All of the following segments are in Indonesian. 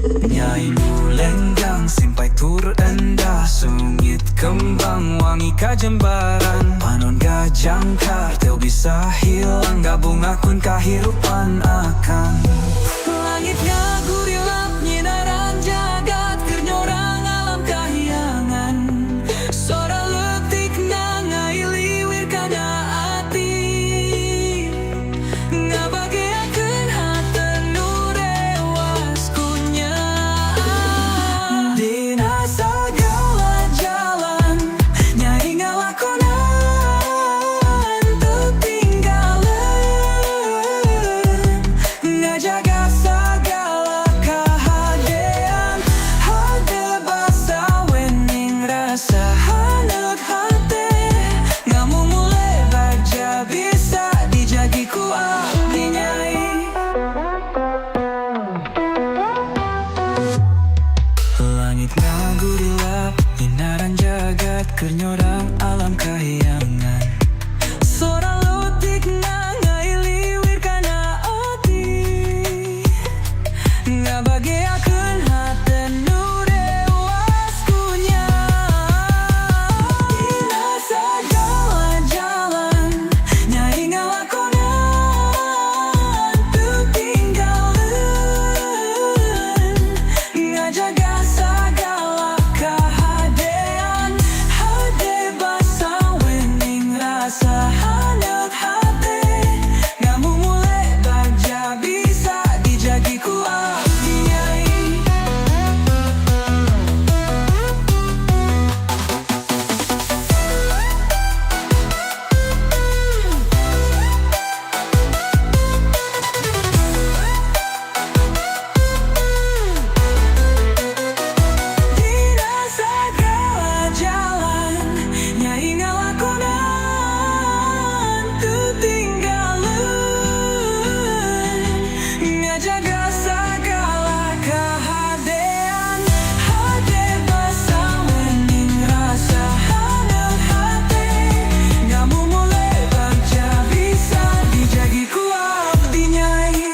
Nyai mulenggang simpai tur endah, sungit kembang wangi kajembaran. Panon gajangkar teu bisa hilang, gabung akun kahirupan akan. Langit ngagurilap nyinaran jagat, keur nyorang alam kahyangan. Sora leutik ngailiwir kana ati, ngabageakeun hateun nu rewas ku nyai. Dina sagala jalan Nyai ngalakonan teu tinggalin, ngajaga sagala kahadean. Hade basa wening rasa haneuk hate, ngamumule bagja bisa dijagi ku abdi Nyai. Langit ngagurilap nyinaran jagat, keur nyorang alam kahyangan. Sora leutik ngailiwir kana ati, ngabageakeun hateun nu rewas ku nyai. Dina sagala jalan Nyai ngalakonan teu tinggalin, ngajaga sagala kahadean. Hade basa wening rasa haneuk hate, ngamumule bagja bisa dijagi ku abdi Nyai. Dina sagala jalan Nyai ngalakonan teu tinggalin, ngajaga sagala kahadean. Hade basa wening rasa haneuk hate, ngamumule bagja bisa dijagi ku abdi Nyai.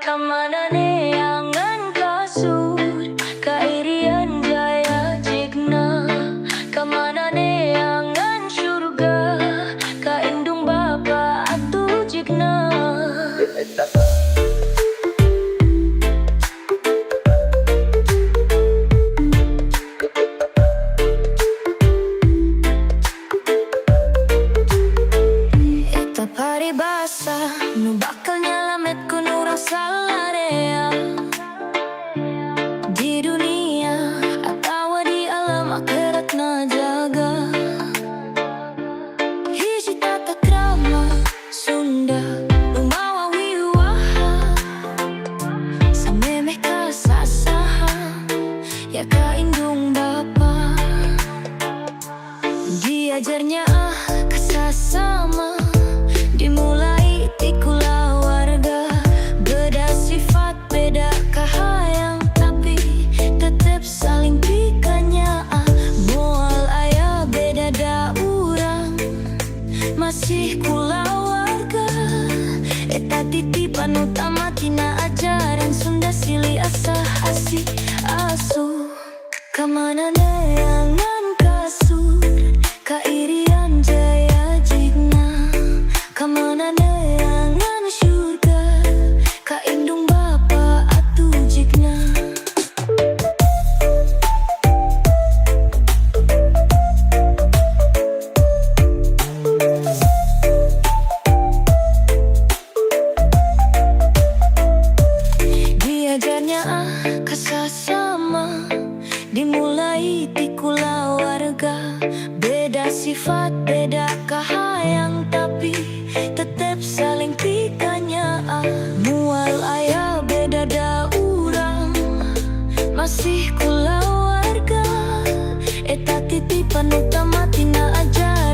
Kamana neangan kasur, kairian jaya jigna. Kamana neangan surga, kaindung bapa atu jigna. Eta paribasa nu bakal nyalamet ku nu salarea di dunia atawa di alam akhirat na jaga. Hiji tata krama Sunda nu mawa wiwaha, samemeh kasasaha ya kaindung bapa. Diajarnya kasasama, dimulai ti kulawarga. Beda sifat, beda kahayang, tapi tetep saling pikanya. Moal aya beda da urang, masih kulawarga. Eta titipan utama tina ajaran Sunda silih asah asih asuh. Kamana neangan kasur, kairian jaya jigna. Kamana neangan surga, kaindung bapa atu jigna. Diajarnya kasasama, dimulai ti kulawarga. Beda sifat, beda kahayang, tapi tetep saling pikanya. Mual aya beda da urang, masih kulawarga. Eta titipan utama tina ajar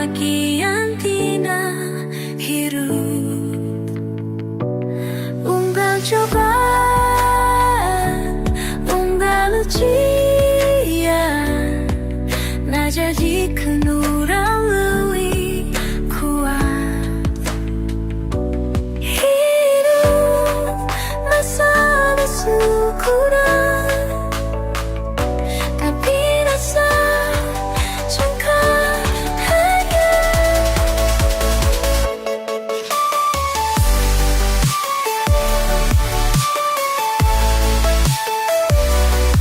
bagian hirup unggal cobaan, unggal ujian, na jadikan orang lebih kuat. Hidup masa bersyukuran, tapi rasa jangka hanya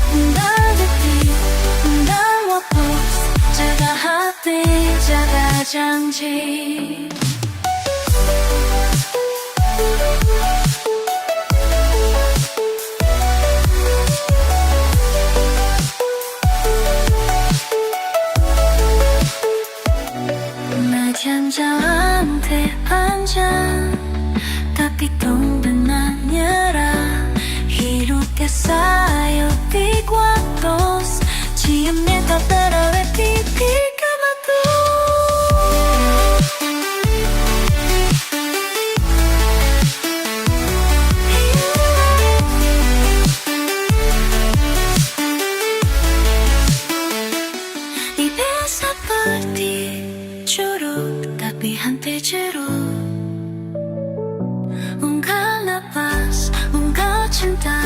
unggal detik, unggal waktu, jaga hati, jaga janji. Najan jalan panjang, tapi tong benar nyerah. Hidup tiasa di kuatos, ciumnya tak terawet tiga batu. Ibig seperti curug, tapi hante jeruk. Unggal nafas, unggal cinta,